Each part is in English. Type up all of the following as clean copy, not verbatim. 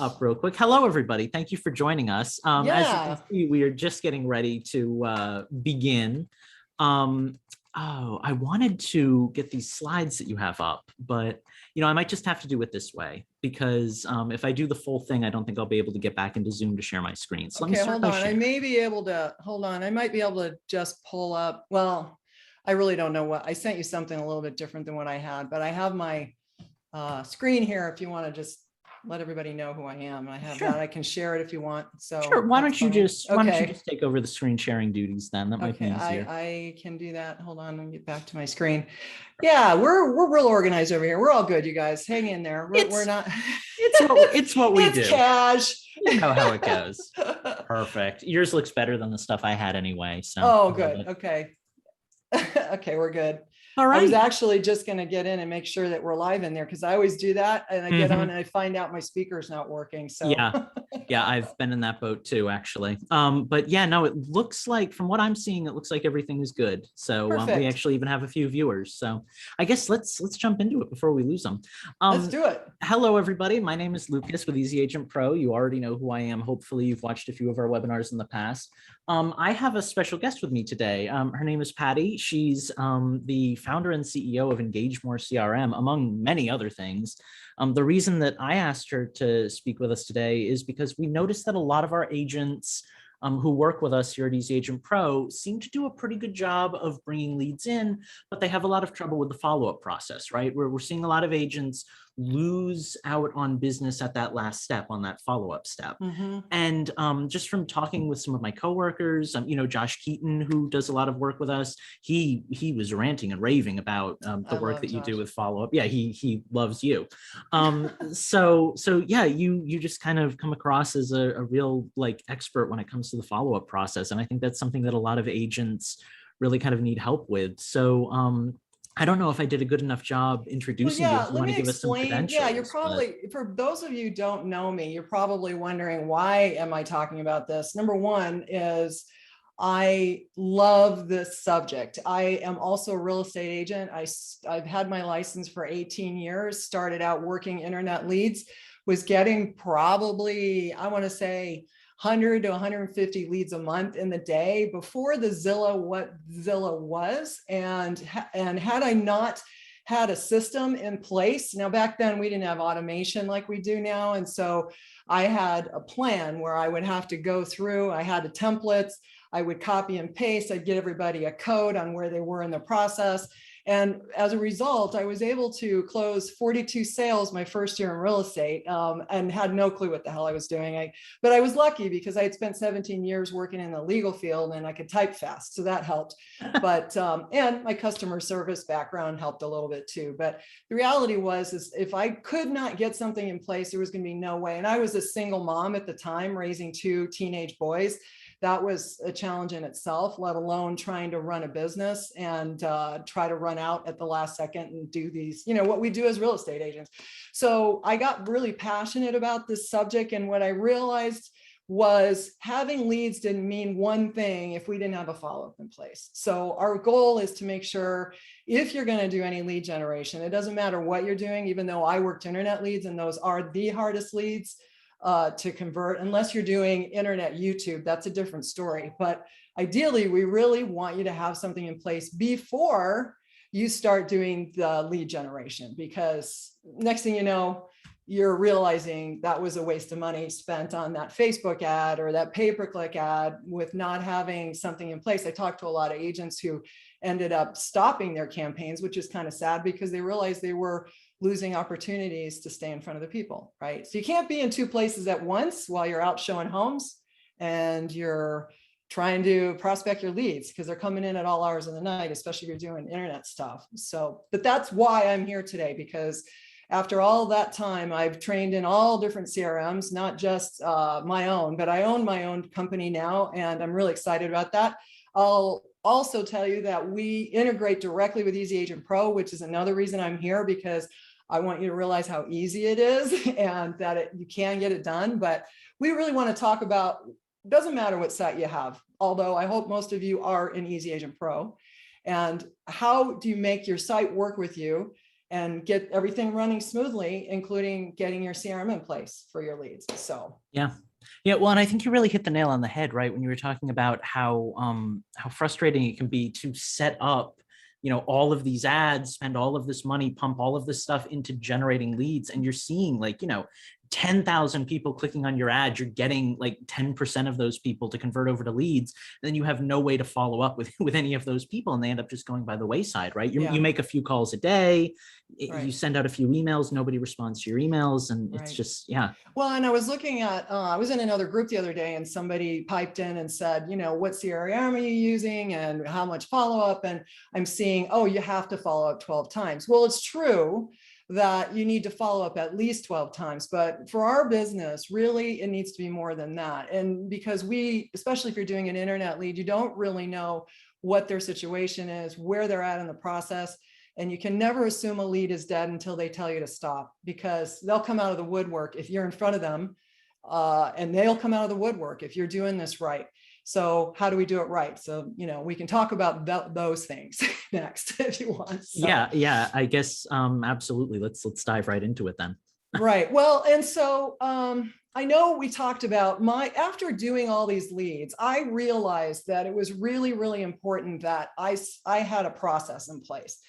up real quick. Hello, everybody. Thank you for joining us. As you can Yeah. see, we are just getting ready to begin. I wanted to get these slides that you have up, but I might just have to do it this way because if I do the full thing, I don't think I'll be able to get back into Zoom to share my screen. So let me Okay, start hold by on. I sharing. may be able to, hold on. I might be able to just pull up. Well, I really don't know what, I sent you something a little bit different than what I had, but I have my screen here if you want to just let everybody know who I am. I have Sure. that. I can share it if you want. So Sure. Why that's don't you fine. just why don't you Okay. just take over the screen sharing duties then? That might be Okay, easier. I can do that. Hold on, let me get back to my screen. Yeah, we're real organized over here. We're all good, you guys. Hang in there. We're not. It's what we do. Cash. You know how it goes. Perfect. Yours looks better than the stuff I had anyway. So. Oh, good. Okay. Okay, we're good. All right. I was actually just going to get in and make sure that we're live in there because I always do that. And I get on and I find out my speaker's not working. So yeah, I've been in that boat too, actually. But yeah, no, it looks like from what I'm seeing, it looks like everything is good. So we actually even have a few viewers. So I guess let's jump into it before we lose them. Let's do it. Hello, everybody. My name is Lucas with EasyAgentPro. You already know who I am. Hopefully you've watched a few of our webinars in the past. I have a special guest with me today. Her name is Patti. She's the founder and CEO of Engagemore CRM, among many other things. The reason that I asked her to speak with us today is because we noticed that a lot of our agents who work with us here at EasyAgentPro seem to do a pretty good job of bringing leads in, but they have a lot of trouble with the follow-up process, right? We're seeing a lot of agents lose out on business at that last step, on that follow-up step. And just from talking with some of my coworkers, Josh Keaton, who does a lot of work with us, he was ranting and raving about the work that you do with follow-up. Yeah, he loves you. So yeah, you just kind of come across as a real expert when it comes to the follow-up process. And I think that's something that a lot of agents really kind of need help with. So I don't know if I did a good enough job introducing you. Let me explain. Yeah, you're probably, for those of you who don't know me, you're probably wondering, why am I talking about this? Number one is I love this subject. I am also a real estate agent. I've had my license for 18 years, started out working internet leads, was getting probably, I want to say, 100 to 150 leads a month in the day before the Zillow, what Zillow was. And had I not had a system in place, now back then we didn't have automation like we do now. And so I had a plan where I would have to go through, I had the templates, I would copy and paste, I'd get everybody a code on where they were in the process. And as a result, I was able to close 42 sales my first year in real estate and had no clue what the hell I was doing. But I was lucky because I had spent 17 years working in the legal field and I could type fast. So that helped. But and my customer service background helped a little bit too. But the reality is if I could not get something in place, there was going to be no way. And I was a single mom at the time, raising 2 teenage boys. That was a challenge in itself, let alone trying to run a business and try to run out at the last second and do these, what we do as real estate agents. So I got really passionate about this subject. And what I realized was having leads didn't mean one thing if we didn't have a follow-up in place. So our goal is to make sure if you're going to do any lead generation, it doesn't matter what you're doing, even though I worked internet leads and those are the hardest leads to convert, unless you're doing internet YouTube, that's a different story. But ideally, we really want you to have something in place before you start doing the lead generation, because next thing you know, you're realizing that was a waste of money spent on that Facebook ad or that pay-per-click ad with not having something in place. I talked to a lot of agents who ended up stopping their campaigns, which is kind of sad because they realized they were losing opportunities to stay in front of the people, right? So you can't be in 2 places at once while you're out showing homes and you're trying to prospect your leads, because they're coming in at all hours of the night, especially if you're doing internet stuff. So, but that's why I'm here today, because after all that time, I've trained in all different CRMs, not just my own, but I own my own company now, and I'm really excited about that. I'll also tell you that we integrate directly with EasyAgentPro, which is another reason I'm here, because I want you to realize how easy it is and that you can get it done. But we really want to talk about, doesn't matter what site you have, although I hope most of you are in EasyAgentPro. And how do you make your site work with you? and get everything running smoothly, including getting your CRM in place for your leads. So yeah. Yeah, well, and I think you really hit the nail on the head, right? When you were talking about how frustrating it can be to set up, all of these ads, spend all of this money, pump all of this stuff into generating leads, and you're seeing like, 10,000 people clicking on your ad, you're getting like 10% of those people to convert over to leads. Then you have no way to follow up with any of those people, and they end up just going by the wayside, right? You make a few calls a day, you send out a few emails, nobody responds to your emails, and it's just, yeah. Well, and I was looking at, I was in another group the other day, and somebody piped in and said, what CRM are you using and how much follow-up? And I'm seeing, oh, you have to follow up 12 times. Well, it's true that you need to follow up at least 12 times. But for our business, really, it needs to be more than that. And because especially if you're doing an internet lead, you don't really know what their situation is, where they're at in the process. And you can never assume a lead is dead until they tell you to stop, because they'll come out of the woodwork if you're in front of them, and they'll come out of the woodwork if you're doing this right. So how do we do it right? So, we can talk about those things next if you want. So. Yeah, I guess absolutely. Let's dive right into it then. Right. Well, and so I know we talked about after doing all these leads, I realized that it was really, really important that I had a process in place.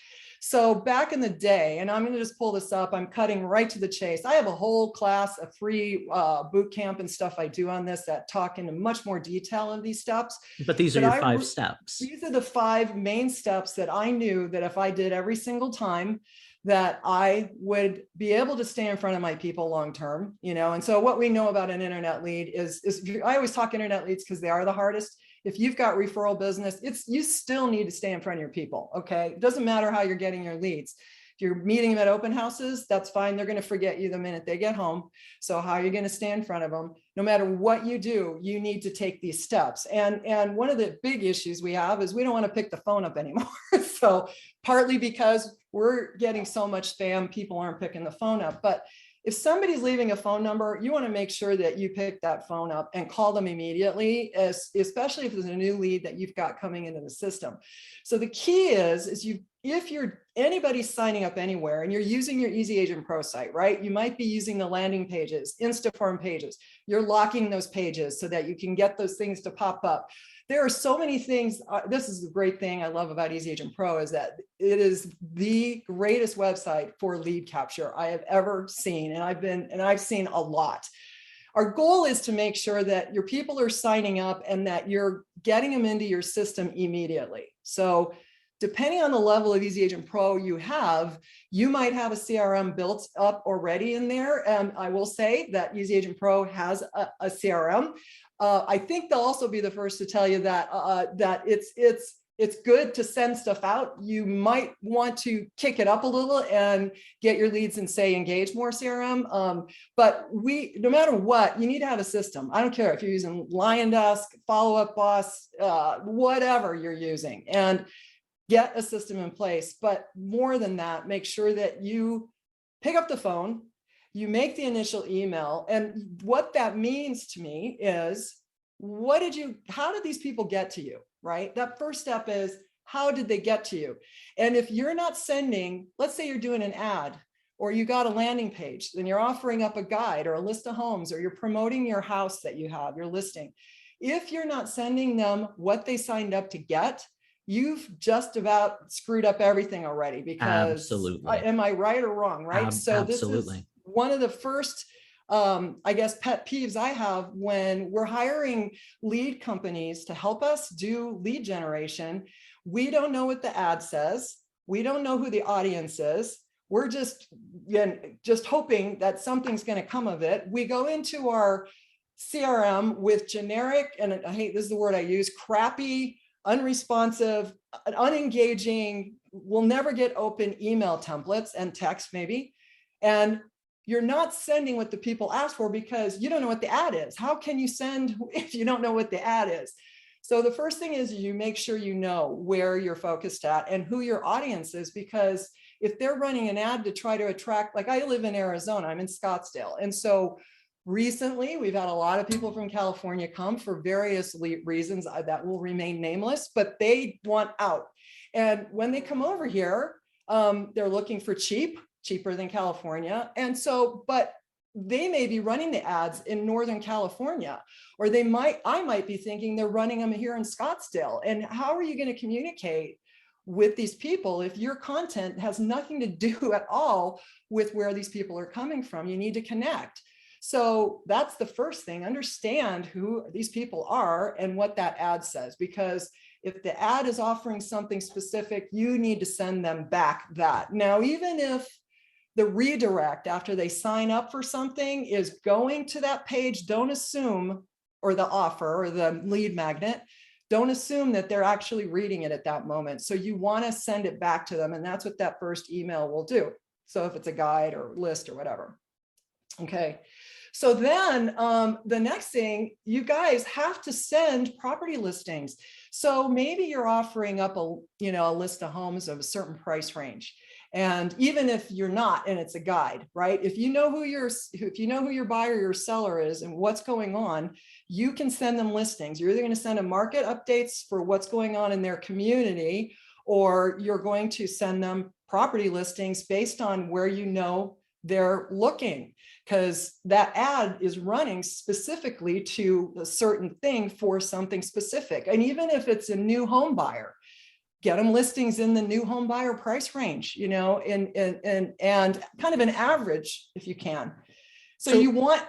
So back in the day, and I'm going to just pull this up, I'm cutting right to the chase. I have a whole class, a free boot camp and stuff I do on this that talk into much more detail of these steps. But these are your 5 steps. These are the 5 main steps that I knew that if I did every single time, that I would be able to stay in front of my people long-term, and so what we know about an internet lead is I always talk internet leads because they are the hardest. If you've got referral business, you still need to stay in front of your people. Okay. It doesn't matter how you're getting your leads. If you're meeting them at open houses, that's fine. They're going to forget you the minute they get home. So how are you going to stay in front of them? No matter what you do, you need to take these steps. And one of the big issues we have is we don't want to pick the phone up anymore. So partly because we're getting so much spam, people aren't picking the phone up. But if somebody's leaving a phone number, you want to make sure that you pick that phone up and call them immediately, especially if there's a new lead that you've got coming into the system. So the key is if anybody's signing up anywhere and you're using your EasyAgentPro site, right? You might be using the landing pages, Instaform pages. You're locking those pages so that you can get those things to pop up. There are so many things. This is the great thing I love about EasyAgentPro is that it is the greatest website for lead capture I have ever seen. And I've seen a lot. Our goal is to make sure that your people are signing up and that you're getting them into your system immediately. So depending on the level of EasyAgentPro you might have a CRM built up already in there. And I will say that EasyAgentPro has a CRM. I think they'll also be the first to tell you that it's good to send stuff out. You might want to kick it up a little and get your leads in, say, Engagemore CRM. But no matter what, you need to have a system. I don't care if you're using LionDesk, Follow Up Boss, whatever you're using, and get a system in place. But more than that, make sure that you pick up the phone, you make the initial email. And what that means to me is, how did these people get to you, right? That first step is, how did they get to you? And if you're not sending, let's say you're doing an ad or you got a landing page, then you're offering up a guide or a list of homes, or you're promoting your house that you have, your listing. If you're not sending them what they signed up to get, you've just about screwed up everything already, because am I right or wrong, right? So absolutely. This is one of the first, I guess, pet peeves I have when we're hiring lead companies to help us do lead generation. We don't know what the ad says. We don't know who the audience is. We're just hoping that something's going to come of it. We go into our CRM with generic, and I hate, this is the word I use, crappy, unresponsive, unengaging, will never get open email templates and text maybe. And you're not sending what the people ask for because you don't know what the ad is. How can you send if you don't know what the ad is? So the first thing is you make sure you know where you're focused at and who your audience is, because if they're running an ad to try to attract, like I live in Arizona, I'm in Scottsdale. And so recently we've had a lot of people from California come for various reasons that will remain nameless, but they want out. And when they come over here, They're looking for cheaper than California. And so, but they may be running the ads in Northern California, or I might be thinking they're running them here in Scottsdale. And how are you going to communicate with these people if your content has nothing to do at all with where these people are coming from? You need to connect. So that's the first thing. Understand who these people are and what that ad says, because if the ad is offering something specific, you need to send them back that. Now, even if the redirect after they sign up for something is going to that page, don't assume, or the offer or the lead magnet, don't assume that they're actually reading it at that moment. So you want to send it back to them. And that's what that first email will do. So if it's a guide or list or whatever. Okay. So then the next thing, you guys have to send property listings. So maybe you're offering up a list of homes of a certain price range. And even if you're not, and it's a guide, right? If you know who your buyer, your seller is and what's going on, you can send them listings. You're either going to send them market updates for what's going on in their community, or you're going to send them property listings based on where you know they're looking, because that ad is running specifically to a certain thing for something specific. And even if it's a new home buyer, get them listings in the new home buyer price range, and kind of an average if you can. So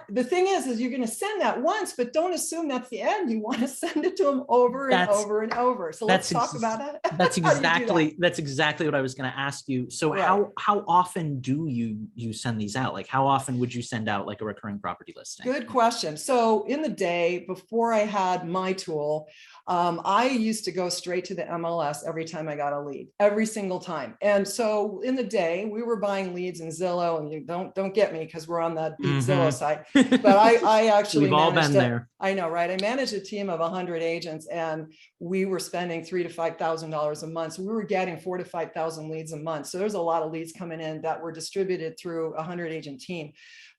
the thing is you're going to send that once, but don't assume that's the end. You want to send it to them over and over and over. So let's talk about that. That's exactly what I was going to ask you. So right. How often do you send these out? Like how often would you send out like a recurring property listing? Good question. So in the day before I had my tool, I used to go straight to the MLS every time I got a lead, every single time. And so in the day we were buying leads in Zillow, and you don't get me because we're on the Zillow side, but I actually we've all been there. I know, right? I managed a team of 100 agents, and we were spending $3,000 to $5,000 a month. So we were getting 4,000 to 5,000 leads a month. So there's a lot of leads coming in that were distributed through a 100 agent team.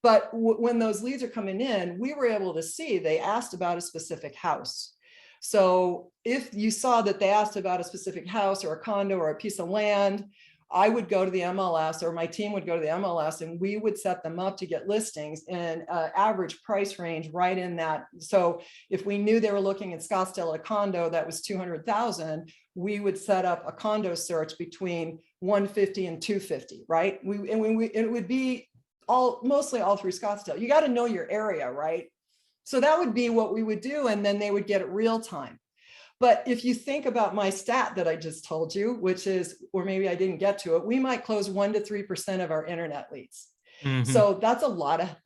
But when those leads are coming in, we were able to see they asked about a specific house. So if you saw that they asked about a specific house or a condo or a piece of land, I would go to the MLS, or my team would go to the MLS, and we would set them up to get listings in average price range right in that. So if we knew they were looking at Scottsdale, a condo that was 200,000, we would set up a condo search between 150 and 250, right? It would be mostly all through Scottsdale. You got to know your area, right? So that would be what we would do. And then they would get it real time. But if you think about my stat that I just told you, which is, or maybe I didn't get to it, we might close 1% to 3% of our internet leads. So that's a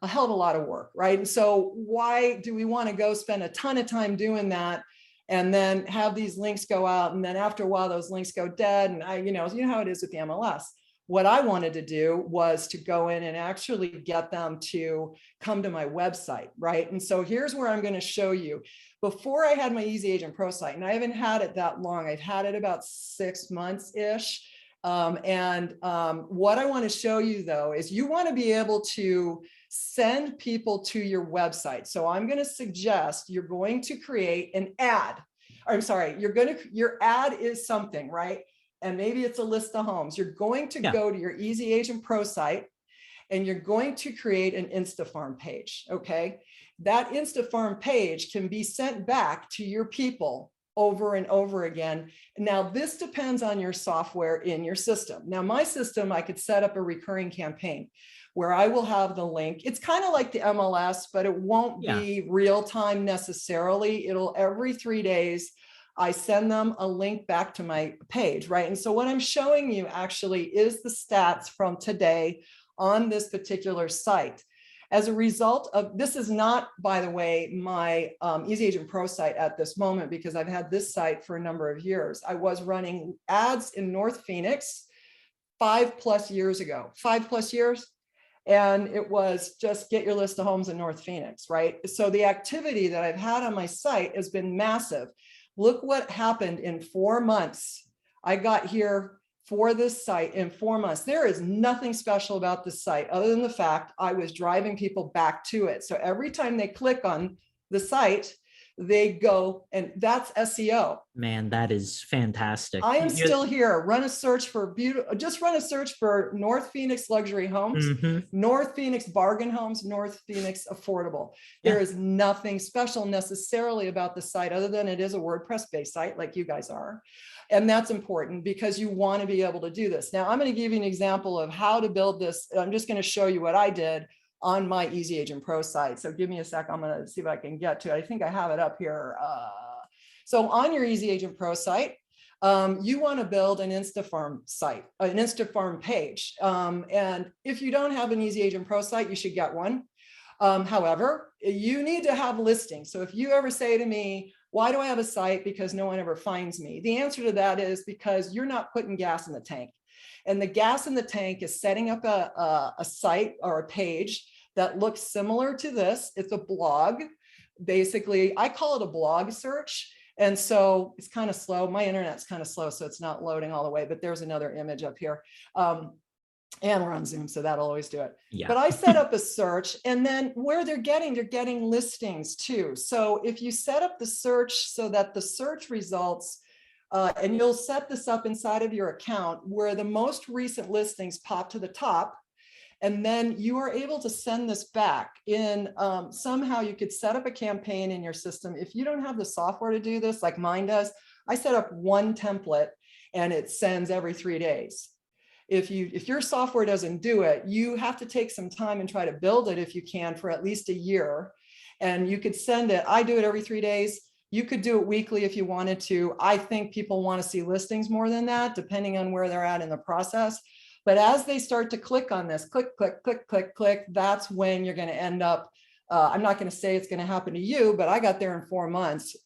hell of a lot of work, right? And so why do we want to go spend a ton of time doing that and then have these links go out? And then after a while, those links go dead. And you know how it is with the MLS. What I wanted to do was to go in and actually get them to come to my website, right? And so here's where I'm going to show you. Before I had my EasyAgentPro site, and I haven't had it that long, I've had it about 6 months-ish. What I want to show you though, is you want to be able to send people to your website. So I'm going to suggest you're going to create an ad. I'm sorry, your ad is something, right? And maybe it's a list of homes. You're going to go to your EasyAgentPro site, and you're going to create an InstaFarm page, okay? That InstaFarm page can be sent back to your people over and over again. Now, this depends on your software in your system. Now, my system, I could set up a recurring campaign where I will have the link. It's kind of like the MLS, but it won't be real time necessarily. It'll every 3 days, I send them a link back to my page, right? And so what I'm showing you actually is the stats from today on this particular site. As a result of, this is not, by the way, my EasyAgentPro site at this moment, because I've had this site for a number of years. I was running ads in North Phoenix 5+ years ago, 5+ years. And it was just get your list of homes in North Phoenix, right? So the activity that I've had on my site has been massive. Look what happened in 4 months. I got here for this site in 4 months. There is nothing special about this site other than the fact I was driving people back to it. So every time they click on the site, they go, and that's SEO. Man, that is fantastic. I am still here. Run a search for just run a search for North Phoenix luxury homes, North Phoenix bargain homes, North Phoenix affordable. There is nothing special necessarily about the site other than it is a WordPress-based site like you guys are. And that's important because you want to be able to do this. Now, I'm going to give you an example of how to build this. I'm just going to show you what I did on my EasyAgentPro site. So give me a sec. I'm going to see if I can get to it. I think I have it up here. So on your EasyAgentPro site, you want to build an InstaFarm site, an InstaFarm page. And if you don't have an EasyAgentPro site, you should get one. However, you need to have listings. So if you ever say to me, why do I have a site? Because no one ever finds me. The answer to that is because you're not putting gas in the tank. And the gas in the tank is setting up a site or a page that looks similar to this. It's a blog. Basically, I call it a blog search. And so it's kind of slow. My internet's kind of slow, so it's not loading all the way, but there's another image up here. And we're on Zoom, so that'll always do it. Yeah. But I set up a search, and then where they're getting listings too. So if you set up the search so that the search results, and you'll set this up inside of your account where the most recent listings pop to the top, and then you are able to send this back in. Somehow you could set up a campaign in your system. If you don't have the software to do this, like mine does, I set up one template and it sends every 3 days. If your software doesn't do it, you have to take some time and try to build it if you can for at least a year. And you could send it. I do it every 3 days. You could do it weekly if you wanted to. I think people want to see listings more than that, depending on where they're at in the process. But as they start to click on this, click, click, click, click, click, that's when you're going to end up. I'm not going to say it's going to happen to you, but I got there in 4 months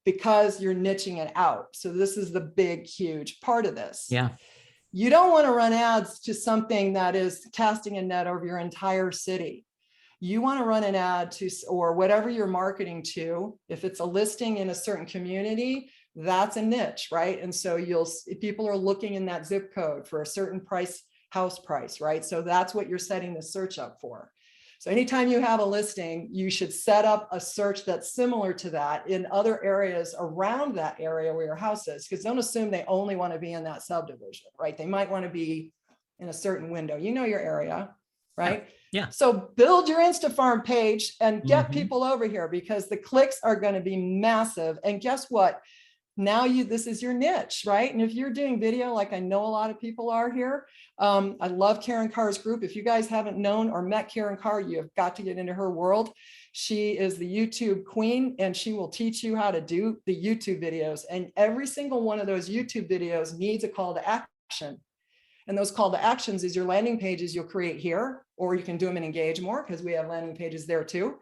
because you're niching it out. So this is the big, huge part of this. Yeah. You don't want to run ads to something that is casting a net over your entire city. You want to run an ad to, or whatever you're marketing to, if it's a listing in a certain community, that's a niche, right? And so people are looking in that zip code for a certain price, house price, right? So that's what you're setting the search up for. So anytime you have a listing, you should set up a search that's similar to that in other areas around that area where your house is, because don't assume they only want to be in that subdivision, right? They might want to be in a certain window. You know your area, right? Yeah. So build your InstaFarm page and get people over here because the clicks are going to be massive. And guess what? Now this is your niche, right? And if you're doing video, like I know a lot of people are here, I love Karen Carr's group. If you guys haven't known or met Karen Carr, you have got to get into her world. She is the YouTube queen, and she will teach you how to do the YouTube videos. And every single one of those YouTube videos needs a call to action. And those call to actions is your landing pages you'll create here, or you can do them in Engagemore because we have landing pages there too.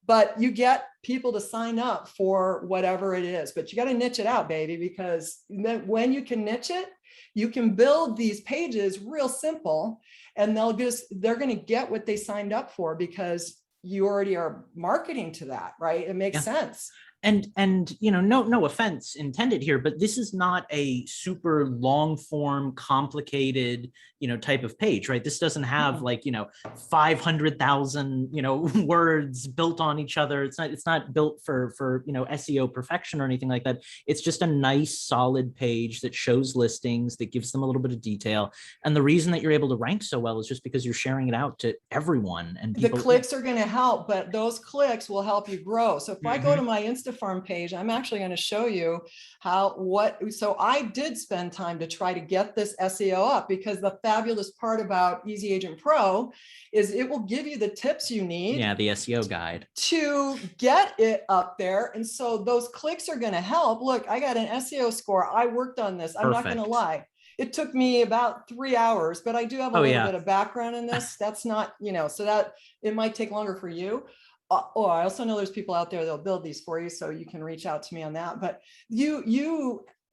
But you get people to sign up for whatever it is, but you got to niche it out, baby, because when you can niche it, you can build these pages real simple, and they're going to get what they signed up for because you already are marketing to that, right? It makes sense. And you know, no offense intended here, but this is not a super long form, complicated, you know, type of page, right? This doesn't have like, you know, 500,000, you know, words built on each other. It's not built for, you know, SEO perfection or anything like that. It's just a nice, solid page that shows listings, that gives them a little bit of detail. And the reason that you're able to rank so well is just because you're sharing it out to everyone. And people, the clicks are going to help, but those clicks will help you grow. So if I go to my InstaFarm page, I'm actually going to show you so I did spend time to try to get this SEO up, because the fabulous part about EasyAgentPro is it will give you the tips you need. Yeah, the SEO guide to get it up there. And so those clicks are going to help. Look, I got an SEO score. I worked on this. I'm not going to lie. It took me about 3 hours, but I do have a little bit of background in this. That's not, you know, so that it might take longer for you. Oh, I also know there's people out there that'll build these for you, so you can reach out to me on that. But you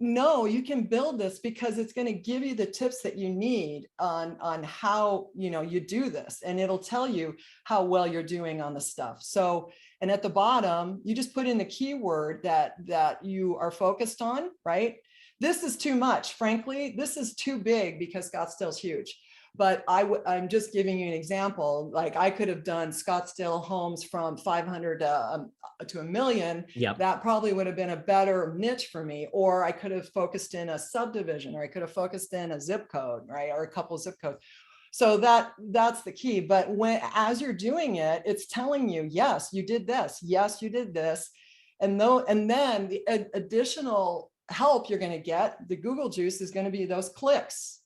know you can build this because it's going to give you the tips that you need on how, you know, you do this, and it'll tell you how well you're doing on the stuff. So, and at the bottom, you just put in the keyword that you are focused on, right? This is too much, frankly. This is too big because Scottsdale's huge. but I'm just giving you an example. Like I could have done Scottsdale homes from 500 to $1 million. Yep. That probably would have been a better niche for me. Or I could have focused in a subdivision, or I could have focused in a zip code, right? Or a couple of zip codes. So that's the key. But as you're doing it, it's telling you, yes, you did this. Yes, you did this. And then the additional help you're going to get, the Google juice, is going to be those clicks.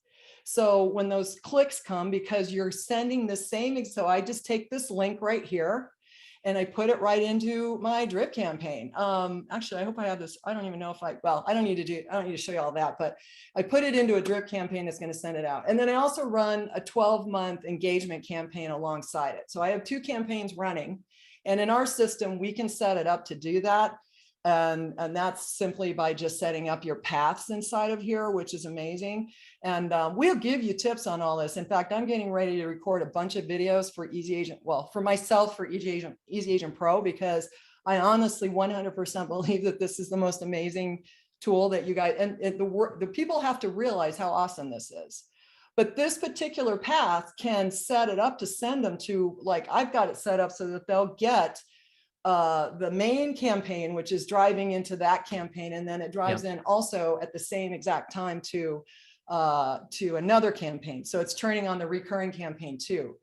So when those clicks come, because you're sending the same, so I just take this link right here and I put it right into my drip campaign. Actually, I hope I have this. I don't even know if I don't need to show you all that, but I put it into a drip campaign that's going to send it out. And then I also run a 12-month engagement campaign alongside it. So I have 2 campaigns running, and in our system, we can set it up to do that. And that's simply by just setting up your paths inside of here, which is amazing. And we'll give you tips on all this. In fact, I'm getting ready to record a bunch of videos for for myself, for EasyAgentPro, because I honestly 100% believe that this is the most amazing tool that you guys, and the people have to realize how awesome this is. But this particular path can set it up to send them to, like, I've got it set up so that they'll get the main campaign, which is driving into that campaign, and then it drives in also at the same exact time to another campaign. So it's turning on the recurring campaign too.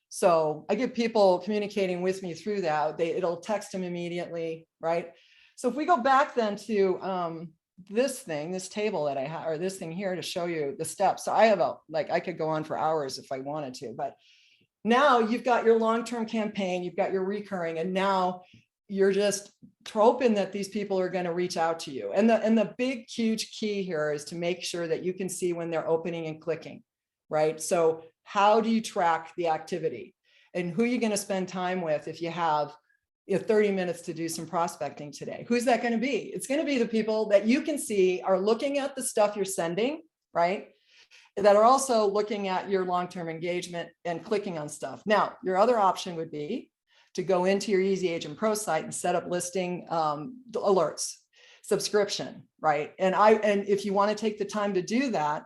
So I get people communicating with me through that. It'll text them immediately, right? So if we go back then to this table that I have, or this thing here, to show you the steps. So I have I could go on for hours if I wanted to, but now you've got your long-term campaign, you've got your recurring, and now you're just hoping that these people are going to reach out to you. And the big, huge key here is to make sure that you can see when they're opening and clicking, right? So how do you track the activity, and who are you going to spend time with if you have 30 minutes to do some prospecting today? Who's that going to be? It's going to be the people that you can see are looking at the stuff you're sending, right? That are also looking at your long-term engagement and clicking on stuff. Now, your other option would be to go into your EasyAgentPro site and set up listing alerts, subscription, right? And if you want to take the time to do that,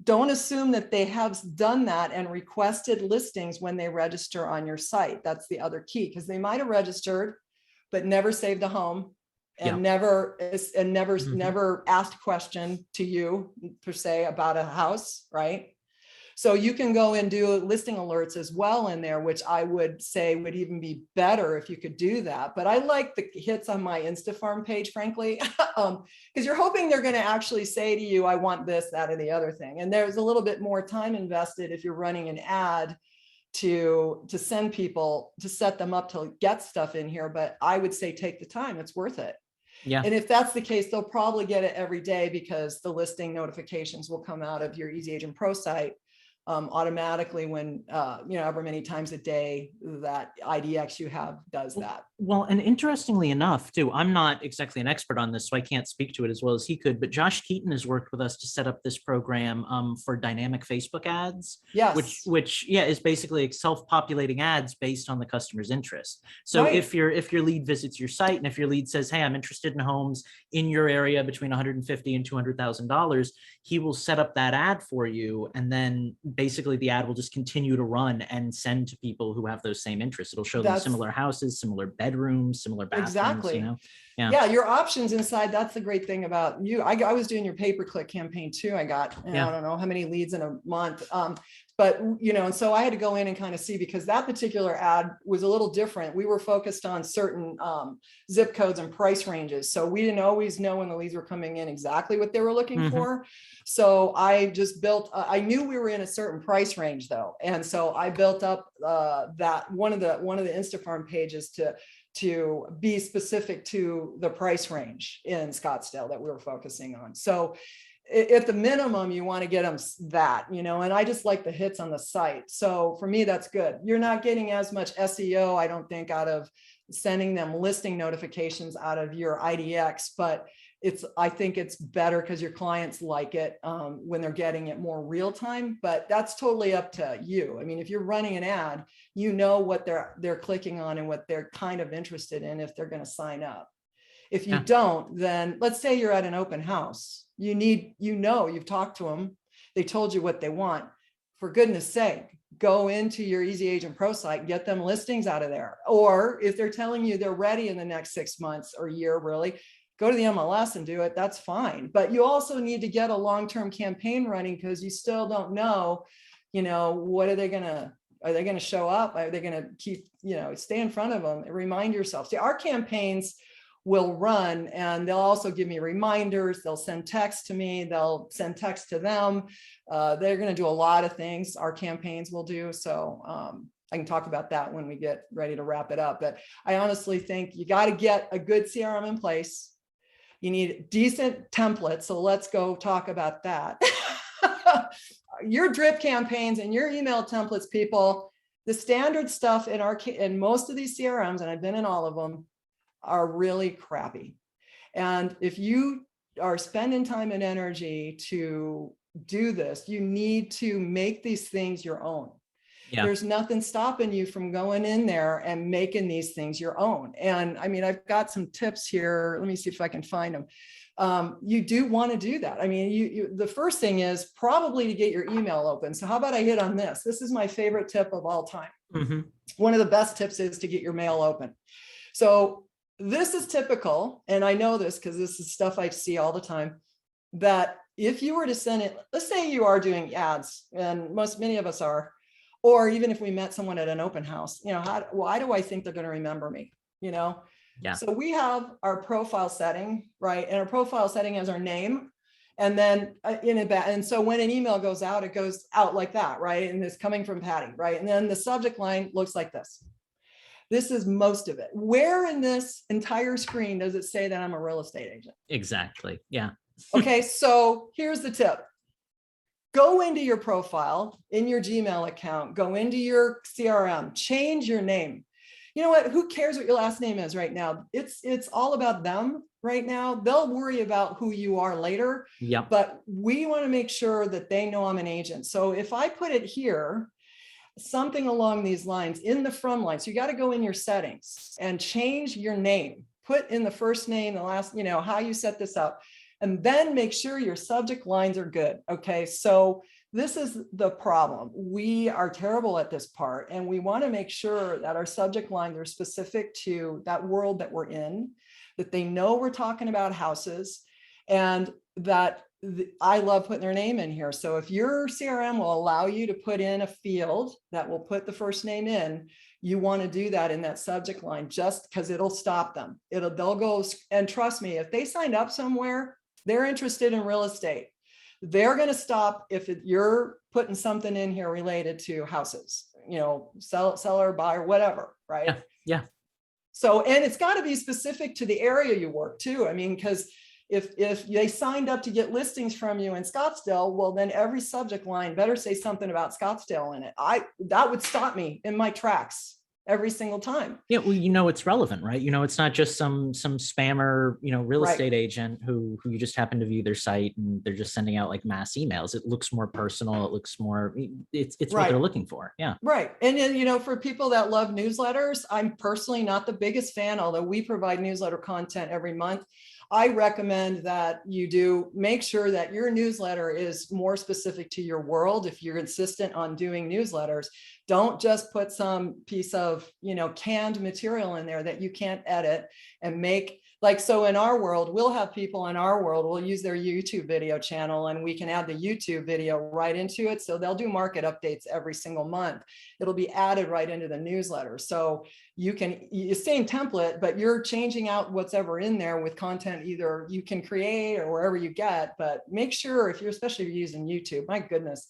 don't assume that they have done that and requested listings when they register on your site. That's the other key, because they might have registered, but never saved a home, and never asked a question to you per se about a house, right? So you can go and do listing alerts as well in there, which I would say would even be better if you could do that. But I like the hits on my InstaFarm page, frankly, because you're hoping they're going to actually say to you, I want this, that, or the other thing. And there's a little bit more time invested if you're running an ad to send people, to set them up to get stuff in here. But I would say take the time, it's worth it. Yeah. And if that's the case, they'll probably get it every day, because the listing notifications will come out of your EasyAgentPro site automatically when, however many times a day that IDX you have does that. Well, and interestingly enough, too, I'm not exactly an expert on this, so I can't speak to it as well as he could, but Josh Keaton has worked with us to set up this program for dynamic Facebook ads, yes, which is basically self-populating ads based on the customer's interest. So if your lead visits your site, and if your lead says, hey, I'm interested in homes in your area between $150,000 and $200,000, he will set up that ad for you, and then basically the ad will just continue to run and send to people who have those same interests. It'll show them similar houses, similar bedrooms, similar bathrooms. Exactly. Yeah, your options inside. That's the great thing about you. I was doing your pay-per-click campaign too. I got, I don't know how many leads in a month. But, and so I had to go in and kind of see, because that particular ad was a little different. We were focused on certain zip codes and price ranges. So we didn't always know when the leads were coming in exactly what they were looking for. So I just built, I knew we were in a certain price range though. And so I built up that one of the InstaFarm pages to be specific to the price range in Scottsdale that we were focusing on. So at the minimum, you want to get them that, and I just like the hits on the site. So for me, that's good. You're not getting as much SEO, I don't think, out of sending them listing notifications out of your IDX, but I think it's better because your clients like it when they're getting it more real time, but that's totally up to you. I mean, if you're running an ad, what they're clicking on and what they're kind of interested in if they're going to sign up. If you don't, then let's say you're at an open house, you've talked to them, they told you what they want. for goodness sake, go into your EasyAgentPro site, get them listings out of there. Or if they're telling you they're ready in the next 6 months or year, really, go to the MLS and do it. That's fine. But you also need to get a long-term campaign running, because you still don't know, what are they going to show up? Are they going to keep, stay in front of them and remind yourself? See, our campaigns will run, and they'll also give me reminders. They'll send text to me. They'll send text to them. They're going to do a lot of things our campaigns will do. So I can talk about that when we get ready to wrap it up. But I honestly think you got to get a good CRM in place. You need decent templates. So let's go talk about that. Your drip campaigns and your email templates, people, the standard stuff in most of these CRMs, and I've been in all of them, are really crappy. And if you are spending time and energy to do this, you need to make these things your own. Yeah. There's nothing stopping you from going in there and making these things your own. And I mean, I've got some tips here. Let me see if I can find them. You do want to do that. I mean, the first thing is probably to get your email open. So how about I hit on this? This is my favorite tip of all time. Mm-hmm. One of the best tips is to get your mail open. So this is typical, and I know this because this is stuff I see all the time, that if you were to send it, let's say you are doing ads, and many of us are, or even if we met someone at an open house, why do I think they're going to remember me? Yeah. So we have our profile setting, right? And our profile setting has our name, and then and so when an email goes out, it goes out like that, right? And it's coming from Patti, right? And then the subject line looks like this. This is most of it. Where in this entire screen does it say that I'm a real estate agent? Exactly. Yeah. Okay. So here's the tip. Go into your profile in your Gmail account, go into your CRM, change your name. You know what? Who cares what your last name is right now? It's all about them right now. They'll worry about who you are later. Yep. But we want to make sure that they know I'm an agent. So if I put it here, something along these lines in the from line. So you got to go in your settings and change your name, put in the first name, the last, how you set this up, and then make sure your subject lines are good. Okay. So this is the problem. We are terrible at this part, and we want to make sure that our subject lines are specific to that world that we're in, that they know we're talking about houses, and that I love putting their name in here. So if your CRM will allow you to put in a field that will put the first name in, you want to do that in that subject line, just because it'll stop them. They'll go, and trust me, if they signed up somewhere, they're interested in real estate. They're going to stop if you're putting something in here related to houses, seller, buyer, whatever, right? Yeah. Yeah. So, and it's got to be specific to the area you work too. I mean, because if they signed up to get listings from you in Scottsdale, well, then every subject line better say something about Scottsdale in it. That would stop me in my tracks every single time. Yeah, well, it's relevant, right? It's not just some spammer, real estate agent who you just happen to view their site and they're just sending out like mass emails. It looks more personal. It looks more, it's what they're looking for. Yeah. Right. And then, for people that love newsletters, I'm personally not the biggest fan, although we provide newsletter content every month. I recommend that you do make sure that your newsletter is more specific to your world. If you're insistent on doing newsletters, don't just put some piece of, canned material in there that you can't edit and make. Like, so in our world, we'll have people in our world, we'll use their YouTube video channel, and we can add the YouTube video right into it. So they'll do market updates every single month. It'll be added right into the newsletter. So you same template, but you're changing out what's ever in there with content either you can create or wherever you get. But make sure, especially if you're using YouTube, my goodness,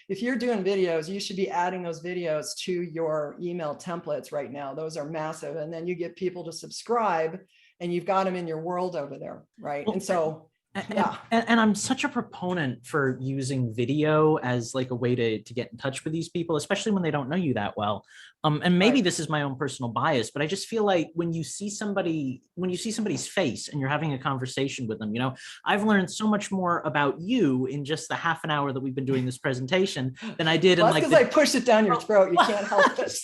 if you're doing videos, you should be adding those videos to your email templates right now. Those are massive. And then you get people to subscribe, and you've got them in your world over there, right? Well, and so, yeah. And I'm such a proponent for using video as like a way to get in touch with these people, especially when they don't know you that well. And maybe this is my own personal bias, but I just feel like when you see somebody's face and you're having a conversation with them, I've learned so much more about you in just the half an hour that we've been doing this presentation than I did in like because I pushed it down your throat. You can't help it.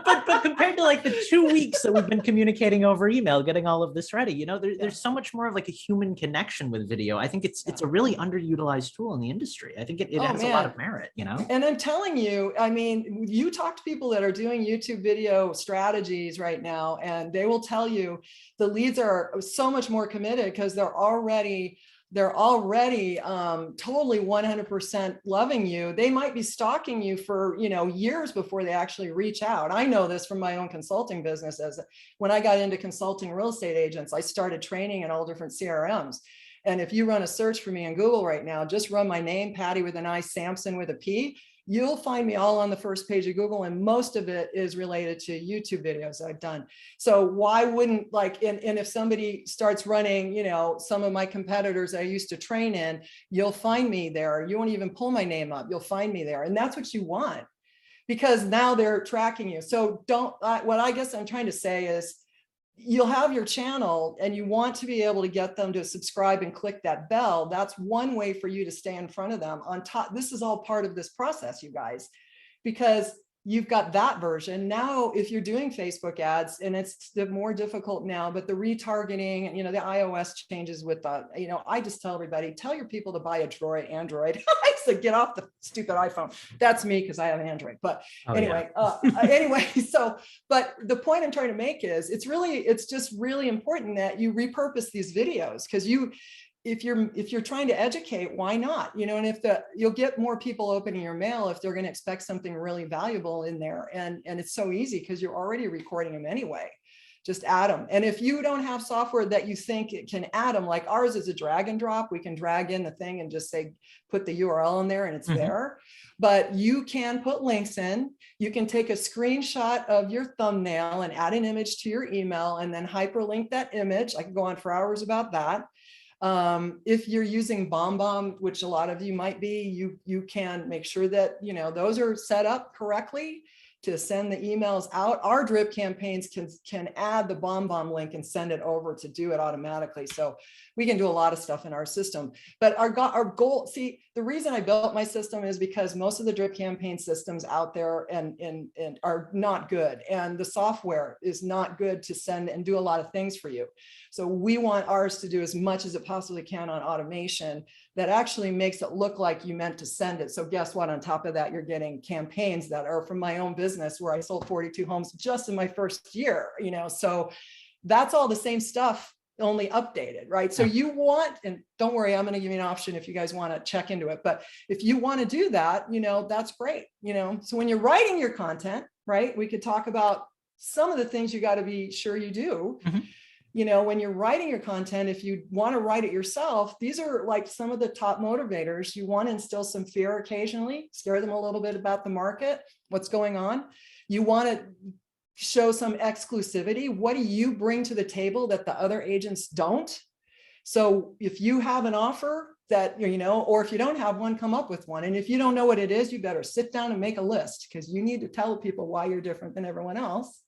but compared to like the 2 weeks that we've been communicating over email, getting all of this ready, there's so much more of like a human connection with video. I think it's a really underutilized tool in the industry. I think it has a lot of merit, you know? And I'm telling you, I mean, you talk to people that are doing YouTube video strategies right now, and they will tell you the leads are so much more committed because they're already totally 100% loving you. They might be stalking you for, years before they actually reach out. I know this from my own consulting business. As when I got into consulting real estate agents, I started training in all different CRMs. And if you run a search for me in Google right now, just run my name, Patti with an I, Sampson with a P, you'll find me all on the first page of Google, and most of it is related to YouTube videos I've done. So why wouldn't and if somebody starts running, some of my competitors I used to train in, you'll find me there. You won't even pull my name up. You'll find me there. And that's what you want, because now they're tracking you. So what I guess I'm trying to say is, you'll have your channel and you want to be able to get them to subscribe and click that bell. That's one way for you to stay in front of them. On top, this is all part of this process, you guys, because you've got that version. Now, if you're doing Facebook ads, and it's more difficult now, but the retargeting, the iOS changes with I just tell everybody, tell your people to buy a Android. I said, get off the stupid iPhone. That's me, because I have an Android. But anyway, but the point I'm trying to make is it's just really important that you repurpose these videos, because if you're trying to educate, why not? And you'll get more people opening your mail if they're going to expect something really valuable in there. And it's so easy because you're already recording them anyway. Just add them. And if you don't have software that you think it can add them, like ours is a drag and drop, we can drag in the thing and just say, put the URL in there and it's there. But you can put links in. You can take a screenshot of your thumbnail and add an image to your email and then hyperlink that image. I could go on for hours about that. If you're using BombBomb, which a lot of you might be, you can make sure that, those are set up correctly to send the emails out. Our drip campaigns can add the BombBomb link and send it over to do it automatically. So we can do a lot of stuff in our system. But our goal, see, the reason I built my system is because most of the drip campaign systems out there and are not good. And the software is not good to send and do a lot of things for you. So we want ours to do as much as it possibly can on automation that actually makes it look like you meant to send it. So guess what? On top of that, you're getting campaigns that are from my own business where I sold 42 homes just in my first year, so that's all the same stuff, only updated, right? So you want, and don't worry, I'm going to give you an option if you guys want to check into it. But if you want to do that, that's great. So when you're writing your content, right, we could talk about some of the things you got to be sure you do. When you're writing your content, if you want to write it yourself, these are like some of the top motivators. You want to instill some fear occasionally, scare them a little bit about the market, what's going on. You want to show some exclusivity. What do you bring to the table that the other agents don't? So if you have an offer that, or if you don't have one, come up with one. And if you don't know what it is, you better sit down and make a list, because you need to tell people why you're different than everyone else.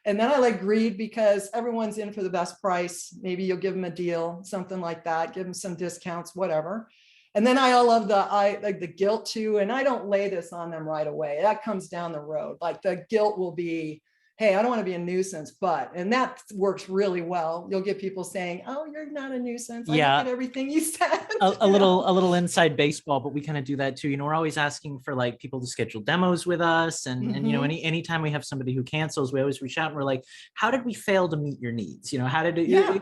And then I like greed, because everyone's in for the best price. Maybe you'll give them a deal, something like that, give them some discounts, whatever. And then I love the guilt too. And I don't lay this on them right away. That comes down the road. Like the guilt will be, hey, I don't want to be a nuisance, and that works really well. You'll get people saying, oh, you're not a nuisance. I look at everything you said. A little inside baseball, but we kind of do that too. We're always asking for like people to schedule demos with us. And anytime we have somebody who cancels, we always reach out and we're like, how did we fail to meet your needs? How did it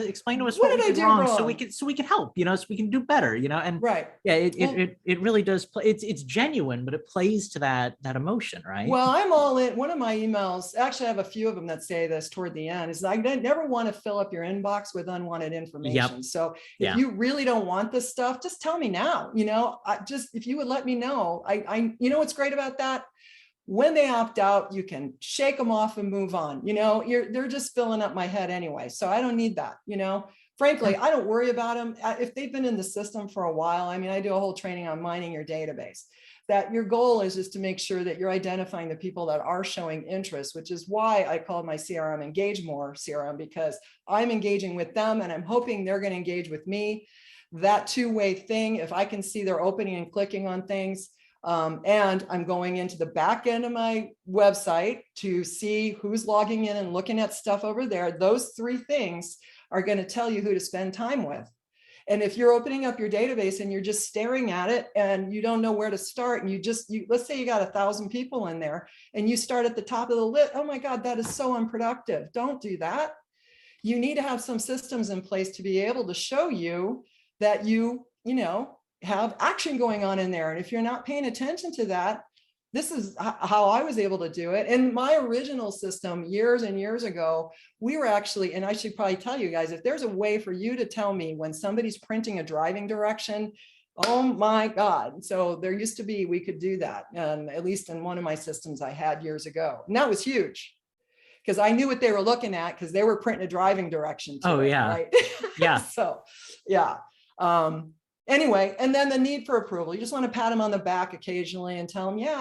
explain to us what we did wrong so we can help, so we can do better, and it really does play. It's genuine, but it plays to that emotion, right? Well, I'm all in. One of my emails, actually I have a few of them that say this toward the end, is I never want to fill up your inbox with unwanted information. So if you really don't want this stuff, just tell me now. If you would let me know, I what's great about that? When they opt out, you can shake them off and move on. They're just filling up my head anyway. So I don't need that. Frankly, I don't worry about them. If they've been in the system for a while, I do a whole training on mining your database. That your goal is just to make sure that you're identifying the people that are showing interest, which is why I called my CRM Engagemore CRM, because I'm engaging with them and I'm hoping they're going to engage with me. That two-way thing, if I can see they're opening and clicking on things, and I'm going into the back end of my website to see who's logging in and looking at stuff over there, those three things are going to tell you who to spend time with. And if you're opening up your database and you're just staring at it and you don't know where to start, and let's say you got 1,000 people in there and you start at the top of the list, oh my God, that is so unproductive. Don't do that. You need to have some systems in place to be able to show you that you have action going on in there. And if you're not paying attention to that, this is how I was able to do it. And my original system years and years ago, we were actually, and I should probably tell you guys, if there's a way for you to tell me when somebody's printing a driving direction, oh my God. So there used to be, we could do that. At least in one of my systems I had years ago. And that was huge because I knew what they were looking at because they were printing a driving direction. Right? Yeah. So, yeah. Anyway, and then the need for approval. You just want to pat them on the back occasionally and tell them, yeah,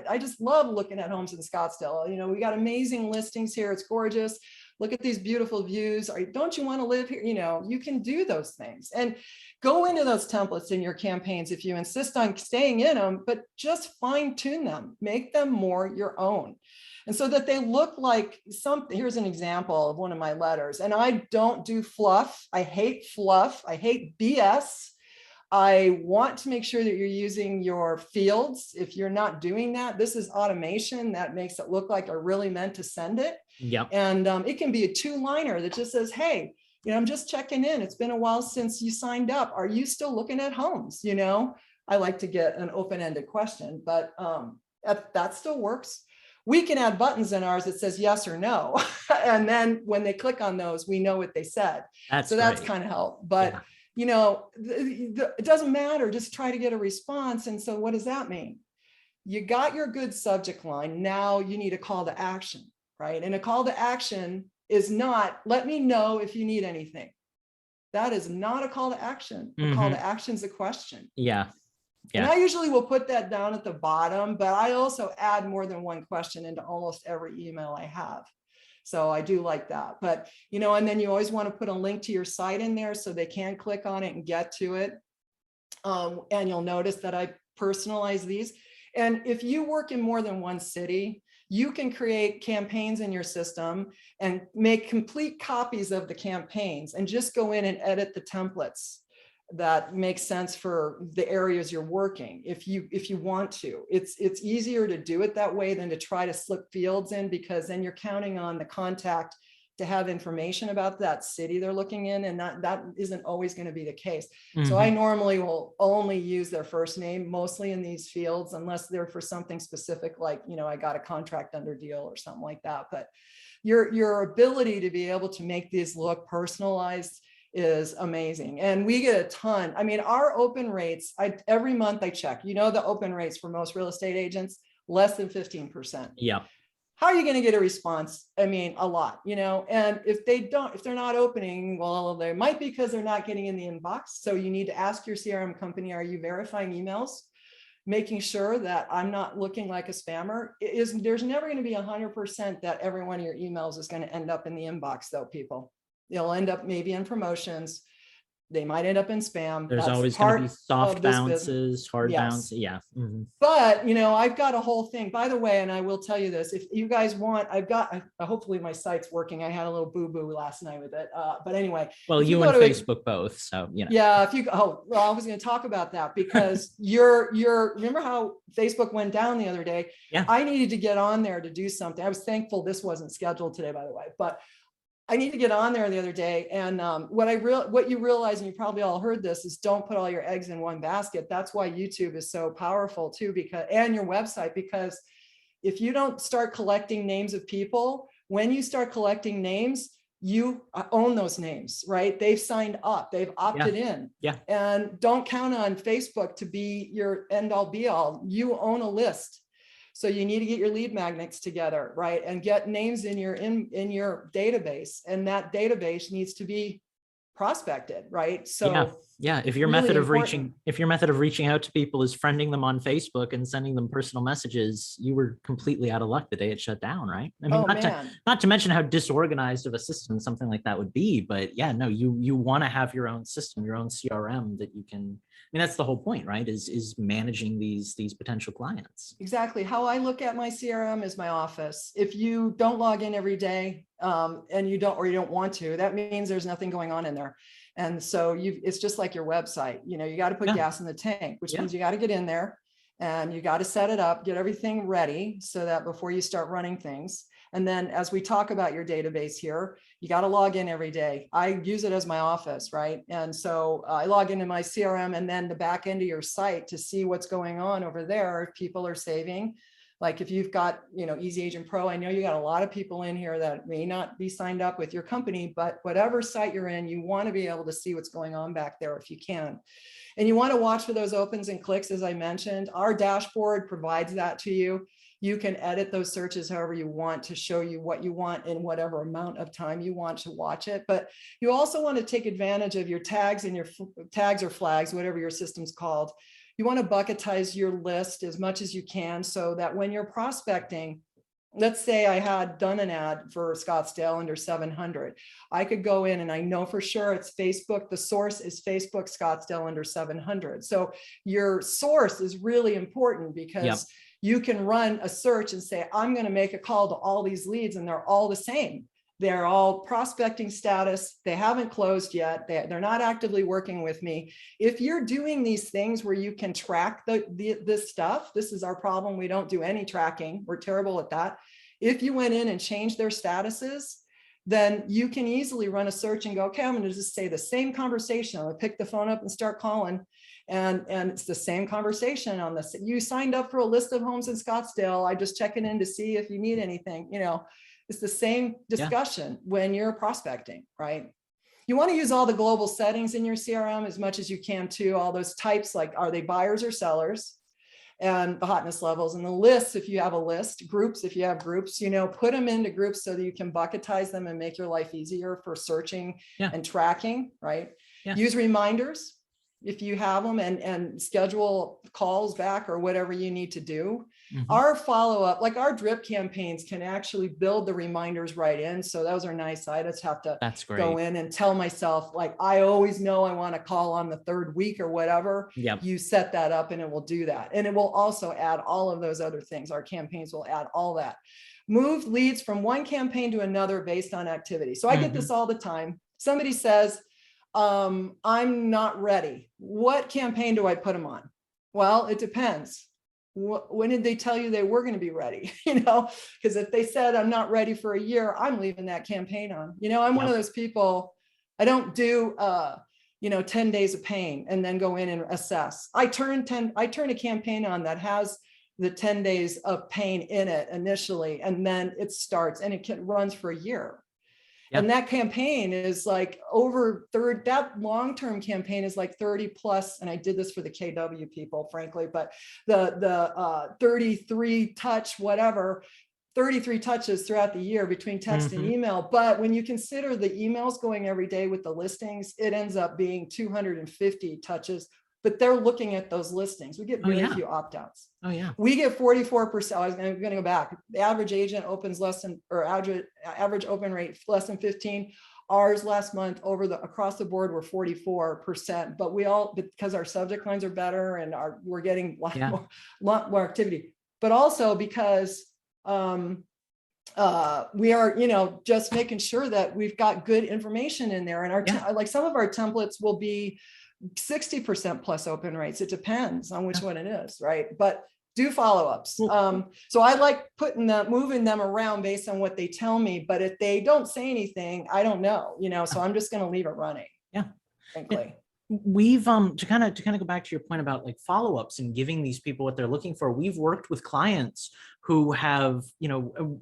I just love looking at homes in Scottsdale. We got amazing listings here. It's gorgeous. Look at these beautiful views. Don't you want to live here? You can do those things and go into those templates in your campaigns if you insist on staying in them, but just fine tune them, make them more your own. And so that they look like something. Here's an example of one of my letters. And I don't do fluff. I hate fluff. I hate BS. I want to make sure that you're using your fields. If you're not doing that, this is automation that makes it look like I really meant to send it. Yeah. And it can be a 2-liner that just says, hey, I'm just checking in. It's been a while since you signed up. Are you still looking at homes? I like to get an open-ended question, but that still works. We can add buttons in ours that says yes or no. And then when they click on those, we know what they said. That's kind of help. But it doesn't matter. Just try to get a response. And so what does that mean? You got your good subject line. Now you need a call to action, right? And a call to action is not, let me know if you need anything. That is not a call to action. A call to action is a question. Yeah. And I usually will put that down at the bottom, but I also add more than one question into almost every email I have. So I do like that, but, and then you always want to put a link to your site in there so they can click on it and get to it. And you'll notice that I personalize these. And if you work in more than one city, you can create campaigns in your system and make complete copies of the campaigns and just go in and edit the templates that makes sense for the areas you're working. If you want to, it's easier to do it that way than to try to slip fields in, because then you're counting on the contact to have information about that city they're looking in. And that isn't always going to be the case. So I normally will only use their first name mostly in these fields, unless they're for something specific, like, I got a contract under deal or something like that. But your ability to be able to make these look personalized is amazing. And we get a ton. I mean, our open rates, every month I check, the open rates for most real estate agents, less than 15%. Yeah. How are you going to get a response? I mean, a lot, and if they're not opening, well, they might be because they're not getting in the inbox. So you need to ask your CRM company, are you verifying emails? Making sure that I'm not looking like a spammer. There's never going to be 100% that every one of your emails is going to end up in the inbox though, people. They'll end up maybe in promotions. They might end up in spam. There's always going to be soft bounces, hard bounces. Yeah. But, I've got a whole thing, by the way, and I will tell you this, if you guys want, hopefully my site's working. I had a little boo-boo last night with it. But anyway. Well, you and Facebook both, so, Yeah, I was going to talk about that because remember how Facebook went down the other day? Yeah. I needed to get on there to do something. I was thankful this wasn't scheduled today, by the way, but I need to get on there the other day. And what you realize, and you probably all heard this, is don't put all your eggs in one basket. That's why YouTube is so powerful too, and your website, because if you don't start collecting names of people, when you start collecting names, you own those names, right? They've signed up, they've opted in. Yeah. And don't count on Facebook to be your end all be all. You own a list. So you need to get your lead magnets together, right? And get names in your database, and that database needs to be prospected, right? So yeah. If your method of reaching out to people is friending them on Facebook and sending them personal messages, you were completely out of luck the day it shut down, right? I mean, not to mention how disorganized of a system something like that would be, but yeah, no, you want to have your own system, your own CRM that you can. I mean, that's the whole point, right? Is managing these potential clients. Exactly. How I look at my CRM is my office. If you don't log in every day, and you don't want to, that means there's nothing going on in there. And so it's just like your website, you know, you got to put gas in the tank, which means you got to get in there and you got to set it up, get everything ready so that before you start running things. And then as we talk about your database here, you got to log in every day. I use it as my office, right? And so I log into my CRM and then the back end of your site to see what's going on over there. If people are saving, like if you've got, you know, EasyAgentPro, I know you got a lot of people in here that may not be signed up with your company, but whatever site you're in, you want to be able to see what's going on back there if you can. And you want to watch for those opens and clicks, as I mentioned. Our dashboard provides that to you. You can edit those searches however you want to show you what you want in whatever amount of time you want to watch it. But you also want to take advantage of your tags and your tags or flags, whatever your system's called. You want to bucketize your list as much as you can so that when you're prospecting, let's say I had done an ad for Scottsdale under 700. I could go in and I know for sure it's Facebook. The source is Facebook Scottsdale under 700. So your source is really important because you can run a search and say, I'm going to make a call to all these leads and they're all the same. They're all prospecting status. They haven't closed yet. They're not actively working with me. If you're doing these things where you can track this stuff, this is our problem. We don't do any tracking. We're terrible at that. If you went in and changed their statuses, then you can easily run a search and go, okay, I'm going to just say the same conversation. I'm going to pick the phone up and start calling. And it's the same conversation on this. You signed up for a list of homes in Scottsdale. I just checking in to see if you need anything, you know. It's the same discussion when you're prospecting, right? You want to use all the global settings in your CRM as much as you can too. All those types, like are they buyers or sellers, and the hotness levels, and the lists if you have a list, groups if you have groups, you know, put them into groups so that you can bucketize them and make your life easier for searching and tracking, right? Use reminders if you have them, and schedule calls back or whatever you need to do. Our follow-up, like our drip campaigns, can actually build the reminders right in. So those are nice. I just have to go in and tell myself, like, I always know I want to call on the third week or whatever. You set that up and it will do that. And it will also add all of those other things. Our campaigns will add all that. Move leads from one campaign to another based on activity. So I get this all the time. Somebody says, I'm not ready. What campaign do I put them on? Well, it depends. When did they tell you they were going to be ready? You know, because if they said I'm not ready for a year, I'm leaving that campaign on. You know, I'm one of those people. I don't do, you know, 10 days of pain and then go in and assess. I turn a campaign on that has the 10 days of pain in it initially, and then it starts and it runs for a year. And that campaign is like that long-term campaign is like 30 plus. And I did this for the KW people, frankly, but the 33 touch, whatever, 33 touches throughout the year between text and email. But when you consider the emails going every day with the listings, it ends up being 250 touches, but they're looking at those listings. We get very few opt-outs. We get 44%. I'm going to go back. The average agent opens less than, or average open rate less than 15. Ours last month across the board were 44%, but because our subject lines are better and we're getting a lot more activity, but also because we are, you know, just making sure that we've got good information in there. And like some of our templates will be 60% plus open rates. It depends on which one it is, right? But do follow-ups. So I like moving them around based on what they tell me. But if they don't say anything, I don't know, you know, so I'm just going to leave it running. Frankly. We've to kind of go back to your point about like follow-ups and giving these people what they're looking for. We've worked with clients who have, you know,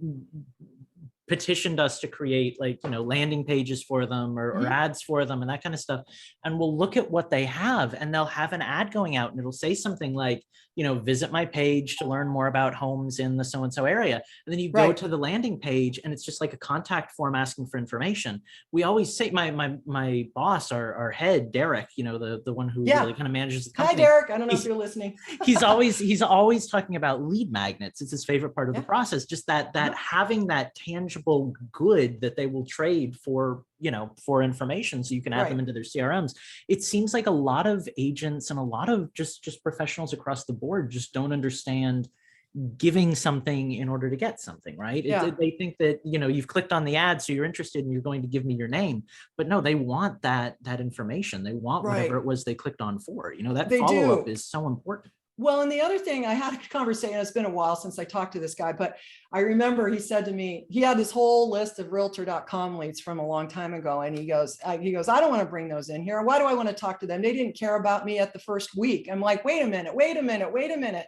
petitioned us to create, like, you know, landing pages for them or ads for them and that kind of stuff. And we'll look at what they have and they'll have an ad going out and it'll say something like, you know, visit my page to learn more about homes in the so-and-so area. And then you go to the landing page and it's just like a contact form asking for information. We always say, my boss, our head, Derek, you know, the one who really kind of manages the company. Hi, Derek. I don't know if you're listening. he's always talking about lead magnets. It's his favorite part of the process. Just that having that tangible good that they will trade for, you know, for information so you can add them into their CRMs. It seems like a lot of agents and a lot of just professionals across the board just don't understand, giving something in order to get something, right? They think that, you've clicked on the ad, so you're interested and you're going to give me your name. But no, they want that information. They want whatever it was they clicked on for. That follow-up is so important. Well, and the other thing, I had a conversation, it's been a while since I talked to this guy, but I remember he said to me, he had this whole list of realtor.com leads from a long time ago. And he goes, I don't want to bring those in here. Why do I want to talk to them? They didn't care about me at the first week. I'm like, wait a minute.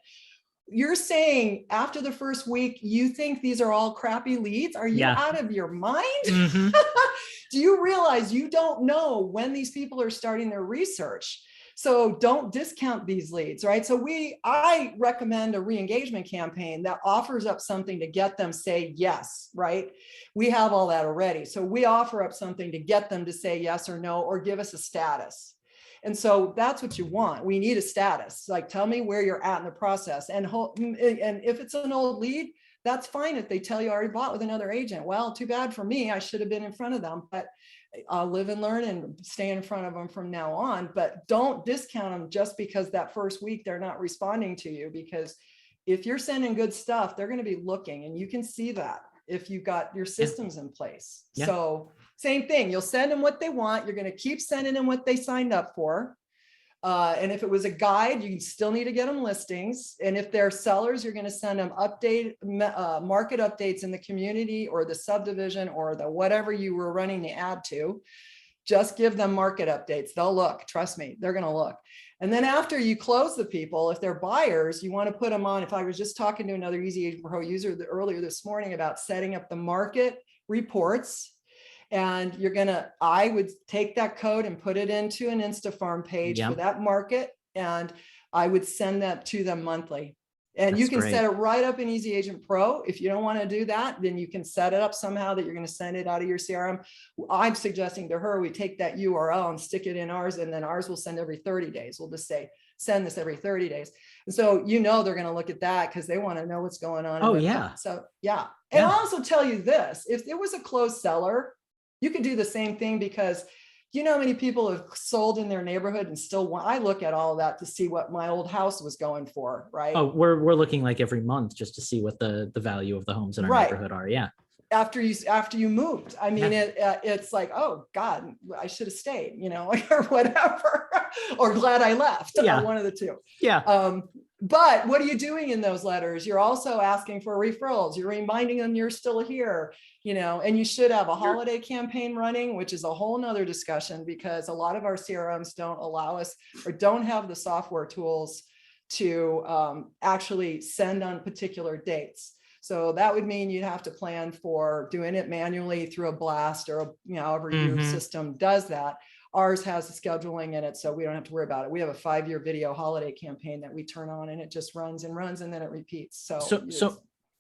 You're saying after the first week, you think these are all crappy leads? Are you out of your mind? Mm-hmm. Do you realize you don't know when these people are starting their research? So don't discount these leads, right? So I recommend a re-engagement campaign that offers up something to get them say yes, right? We have all that already. So we offer up something to get them to say yes or no, or give us a status. And so that's what you want. We need a status. Like, tell me where you're at in the process. And if it's an old lead, that's fine. If they tell you I already bought with another agent, well, too bad for me. I should have been in front of them, but I'll live and learn and stay in front of them from now on. But don't discount them just because that first week they're not responding to you, because if you're sending good stuff, they're going to be looking, and you can see that if you've got your systems in place. So same thing, you'll send them what they want. You're going to keep sending them what they signed up for. And if it was a guide, you still need to get them listings. And if they're sellers, you're going to send them market updates in the community or the subdivision or the whatever you were running the ad to. Just give them market updates. They'll look. Trust me, they're going to look. And then after you close the people, if they're buyers, you want to put them on. If I was just talking to another EasyAgentPro user earlier this morning about setting up the market reports. And I would take that code and put it into an InstaFarm page for that market. And I would send that to them monthly. And you can set it right up in EasyAgentPro. If you don't want to do that, then you can set it up somehow that you're going to send it out of your CRM. I'm suggesting to her, we take that URL and stick it in ours, and then ours will send every 30 days. We'll just say, send this every 30 days. And so, they're going to look at that because they want to know what's going on. Oh, yeah. So, yeah. And I'll also tell you this, if it was a closed seller, you could do the same thing, because how many people have sold in their neighborhood and still want, I look at all of that to see what my old house was going for, right? Oh, we're looking like every month just to see what the value of the homes in our neighborhood are. Yeah. After you moved, I mean, it's like, oh God, I should have stayed, or whatever, or glad I left. One of the two. Yeah. But what are you doing in those letters? You're also asking for referrals. You're reminding them you're still here, and you should have a holiday campaign running, which is a whole nother discussion, because a lot of our CRMs don't allow us or don't have the software tools to actually send on particular dates. So that would mean you'd have to plan for doing it manually through a blast or, however your system does that. Ours has the scheduling in it, so we don't have to worry about it. We have a 5-year video holiday campaign that we turn on, and it just runs and runs, and then it repeats.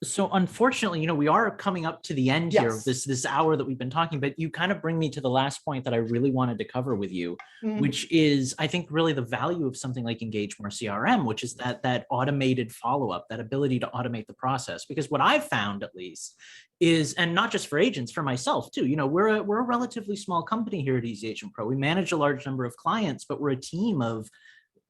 So unfortunately, we are coming up to the end here of this hour that we've been talking, but you kind of bring me to the last point that I really wanted to cover with you, which is, I think, really the value of something like Engagemore CRM, which is that automated follow-up, that ability to automate the process. Because what I've found, at least, is, and not just for agents, for myself too, we're a relatively small company here at EasyAgentPro. We manage a large number of clients, but we're a team of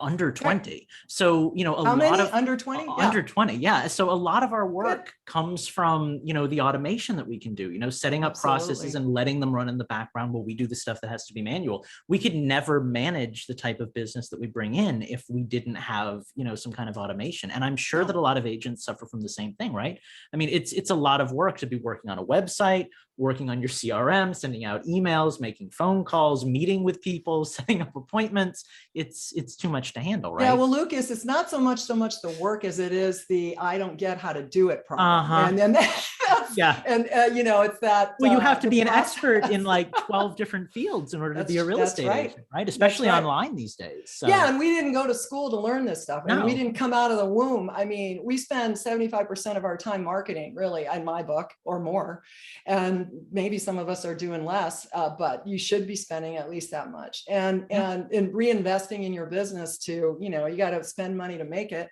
under 20. So, under 20? Under 20. Yeah. So a lot of our work comes from, the automation that we can do, setting up processes and letting them run in the background while we do the stuff that has to be manual. We could never manage the type of business that we bring in if we didn't have, some kind of automation. And I'm sure that a lot of agents suffer from the same thing, right? I mean, it's a lot of work to be working on a website, working on your CRM, sending out emails, making phone calls, meeting with people, setting up appointments. It's too much to handle, right? Yeah, well, Lucas, it's not so much the work as it is I don't get how to do it properly. And then it's that. Well, you have to be an expert in like 12 different fields in order to be a real estate agent, right? Especially online these days. So. Yeah, and we didn't go to school to learn this stuff. And we didn't come out of the womb. I mean, we spend 75% of our time marketing, really, in my book, or more. And maybe some of us are doing less, but you should be spending at least that much. And in reinvesting in your business too, you got to spend money to make it.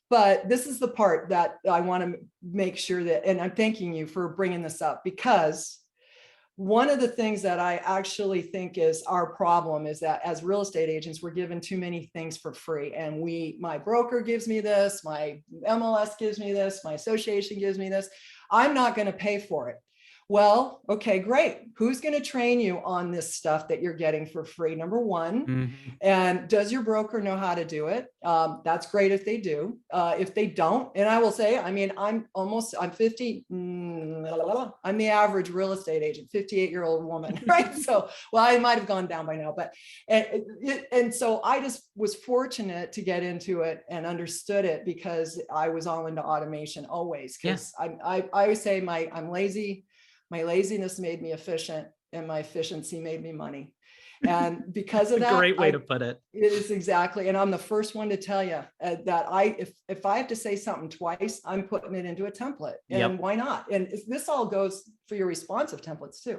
But this is the part that I want to make sure that, and I'm thanking you for bringing this up, because One of the things that I actually think is our problem is that as real estate agents, we're given too many things for free. And my broker gives me this, my MLS gives me this, my association gives me this. I'm not going to pay for it. Well, okay, great. Who's going to train you on this stuff that you're getting for free? Number one. Mm-hmm. And does your broker know how to do it? That's great if they do. If they don't, and I will say, I mean, I'm 50. I'm the average real estate agent, 58-year-old woman, right? So, well, I might have gone down by now, but, and so I just was fortunate to get into it and understood it because I was all into automation always. Because I always say I'm lazy. My laziness made me efficient, and my efficiency made me money. And because of that, great way to put it. It is exactly. And I'm the first one to tell you that if I have to say something twice, I'm putting it into a template. And why not? And this all goes for your responsive templates too.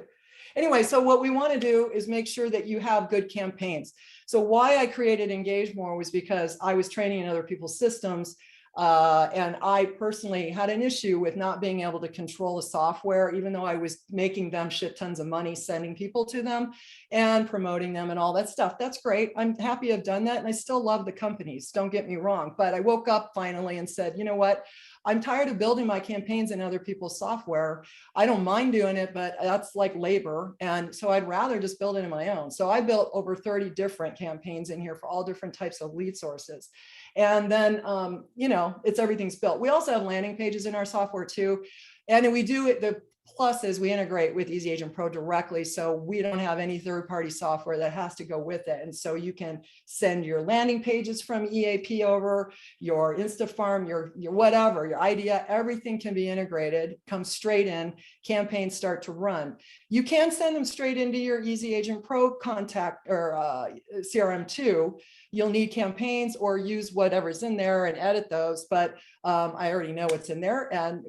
Anyway, so what we want to do is make sure that you have good campaigns. So why I created Engagemore was because I was training in other people's systems. And I personally had an issue with not being able to control the software, even though I was making them shit tons of money, sending people to them and promoting them and all that stuff. That's great. I'm happy I've done that. And I still love the companies. Don't get me wrong. But I woke up finally and said, you know what? I'm tired of building my campaigns in other people's software. I don't mind doing it, but that's like labor. And so I'd rather just build it in my own. So I built over 30 different campaigns in here for all different types of lead sources. And then, everything's built. We also have landing pages in our software too. And we do it, the plus is we integrate with EasyAgentPro directly. So we don't have any third-party software that has to go with it. And so you can send your landing pages from EAP over, your InstaFarm, your whatever, your idea, everything can be integrated, comes straight in, campaigns start to run. You can send them straight into your EasyAgentPro contact or CRM too. You'll need campaigns or use whatever's in there and edit those, but I already know what's in there, and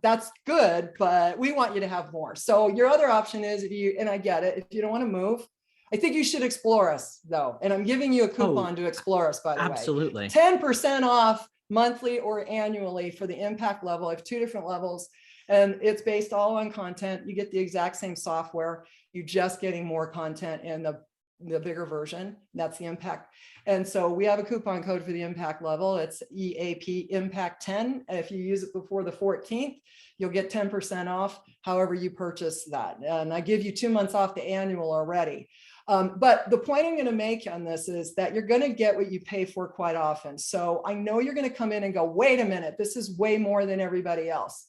that's good, but we want you to have more. So your other option is, and I get it, if you don't want to move, I think you should explore us though. And I'm giving you a coupon to explore us, by the way. Absolutely. 10% off monthly or annually for the impact level. I have 2 different levels, and it's based all on content. You get the exact same software. You're just getting more content in the bigger version. That's the impact. And so we have a coupon code for the impact level. It's EAP Impact 10. If you use it before the 14th, you'll get 10% off however you purchase that. And I give you 2 months off the annual already. But the point I'm going to make on this is that you're going to get what you pay for quite often. So I know you're going to come in and go, wait a minute, this is way more than everybody else.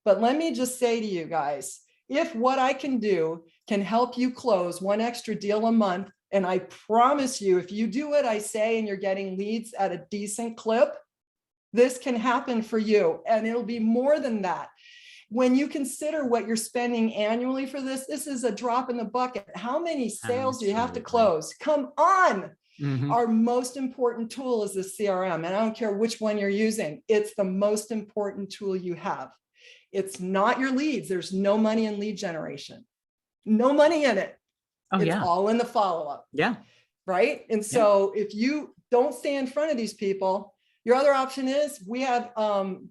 But let me just say to you guys, if what I can do can help you close 1 extra deal a month, and I promise you, if you do what I say and you're getting leads at a decent clip, this can happen for you. And it'll be more than that. When you consider what you're spending annually for this, this is a drop in the bucket. How many sales do you have to close? Come on. Mm-hmm. Our most important tool is the CRM. And I don't care which one you're using. It's the most important tool you have. It's not your leads. There's no money in lead generation. No money in it. It's all in the follow-up. Yeah. Right. And so if you don't stay in front of these people, your other option is we have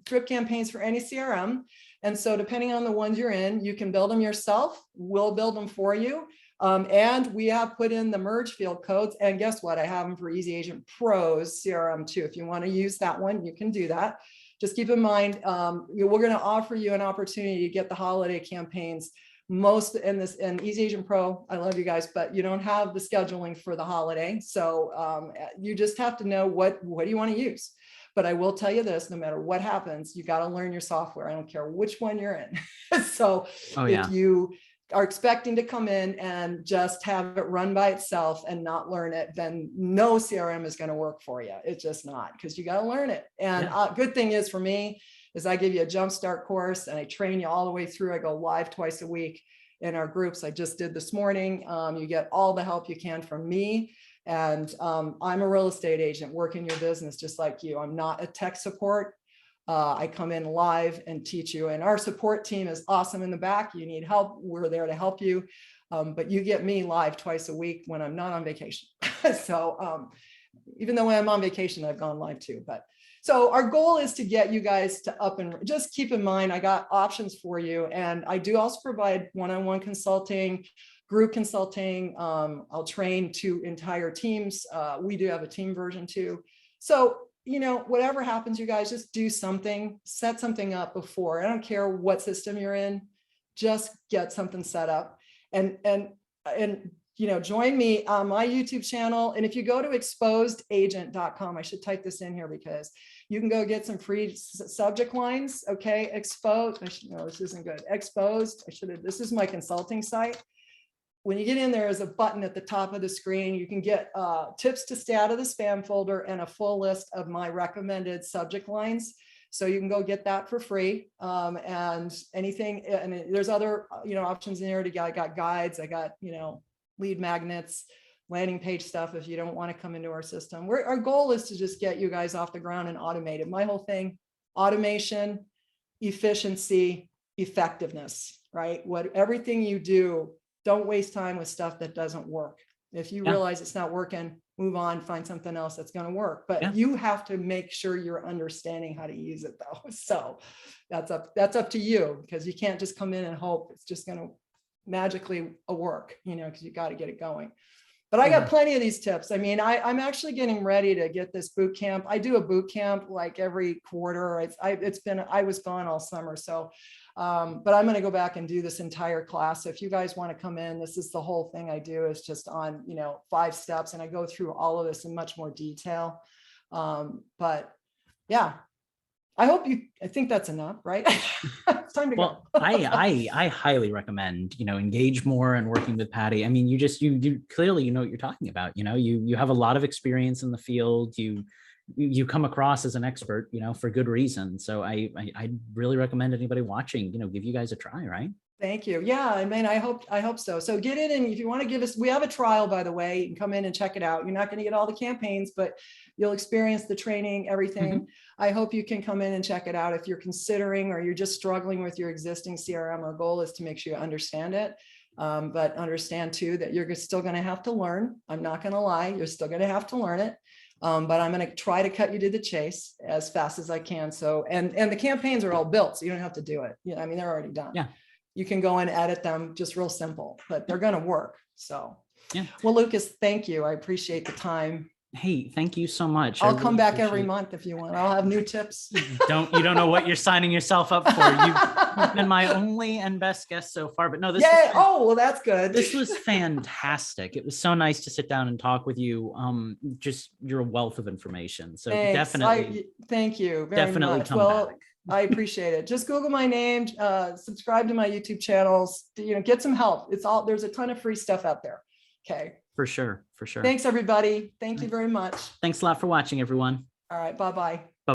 drip campaigns for any CRM. And so depending on the ones you're in, you can build them yourself. We'll build them for you. And we have put in the merge field codes. And guess what? I have them for EasyAgentPro's CRM too. If you want to use that one, you can do that. Just keep in mind, we're going to offer you an opportunity to get the holiday campaigns. Most in EasyAgentPro, I love you guys, but you don't have the scheduling for the holiday. So you just have to know what do you want to use. But I will tell you this, no matter what happens, you got to learn your software. I don't care which one you're in. So if you are expecting to come in and just have it run by itself and not learn it, then no CRM is going to work for you. It's just not, because you got to learn it. And good thing is for me, is I give you a jumpstart course and I train you all the way through. I go live twice a week in our groups. I just did this morning. You get all the help you can from me. And I'm a real estate agent working your business just like you. I'm not a tech support. I come in live and teach you. And our support team is awesome in the back. You need help, we're there to help you. But you get me live twice a week when I'm not on vacation. So even though when I'm on vacation, I've gone live too. But So our goal is to get you guys to up and just keep in mind, I got options for you. And I do also provide one-on-one consulting, group consulting. I'll train 2 entire teams. We do have a team version too. So, you know, whatever happens, you guys just do something, set something up before. I don't care what system you're in, just get something set up and you know, join me on my YouTube channel. And if you go to exposedagent.com, I should type this in here because you can go get some free subject lines. Okay. Exposed. No, this isn't good. Exposed. This is my consulting site. When you get in, there is a button at the top of the screen. You can get tips to stay out of the spam folder and a full list of my recommended subject lines. So you can go get that for free. And anything, and there's other, you know, options in there. I got guides. I got, you know, lead magnets, landing page stuff if you don't want to come into our system. Our goal is to just get you guys off the ground and automate it. My whole thing, automation, efficiency, effectiveness, right? Everything you do, don't waste time with stuff that doesn't work. If you realize it's not working, move on, find something else that's going to work. But you have to make sure you're understanding how to use it though. So that's up to you, because you can't just come in and hope it's just going to magically work, you know, because you got to get it going. But I got plenty of these tips. I mean, I'm actually getting ready to get this boot camp. I do a boot camp like every quarter. I was gone all summer. So, but I'm going to go back and do this entire class. So if you guys want to come in, this is the whole thing I do is just on, you know, 5 steps. And I go through all of this in much more detail. But yeah, I think that's enough, right? It's time to go. I highly recommend, you know, Engagemore and working with Patti. I mean, you clearly, you know what you're talking about. You know, you have a lot of experience in the field. You come across as an expert, you know, for good reason. So I really recommend anybody watching, you know, give you guys a try, right? Thank you. Yeah, I mean, I hope so. So get in, and if you want to give us, we have a trial, by the way, you can come in and check it out. You're not going to get all the campaigns, but you'll experience the training, everything. I hope you can come in and check it out. If you're considering, or you're just struggling with your existing CRM, our goal is to make sure you understand it. But understand too, that you're still going to have to learn. I'm not going to lie. You're still going to have to learn it. But I'm going to try to cut you to the chase as fast as I can. So, and the campaigns are all built, so you don't have to do it. You know, I mean, they're already done. Yeah. You can go and edit them, just real simple, but they're going to work. So, yeah. Well, Lucas, thank you. I appreciate the time. Hey, thank you so much. I'll come back every month if you want. I'll have new tips. You don't know what you're signing yourself up for. You've been my only and best guest so far, but no, this. Yeah. Oh, well, that's good. This was fantastic. It was so nice to sit down and talk with you. Just you're a wealth of information. So Thanks. definitely. Thank you very much. Come back. I appreciate it. Just Google my name, subscribe to my YouTube channels, you know, get some help. There's a ton of free stuff out there. Okay. For sure. For sure. Thanks, everybody. Thank you very much. Thanks a lot for watching, everyone. All right. Bye-bye.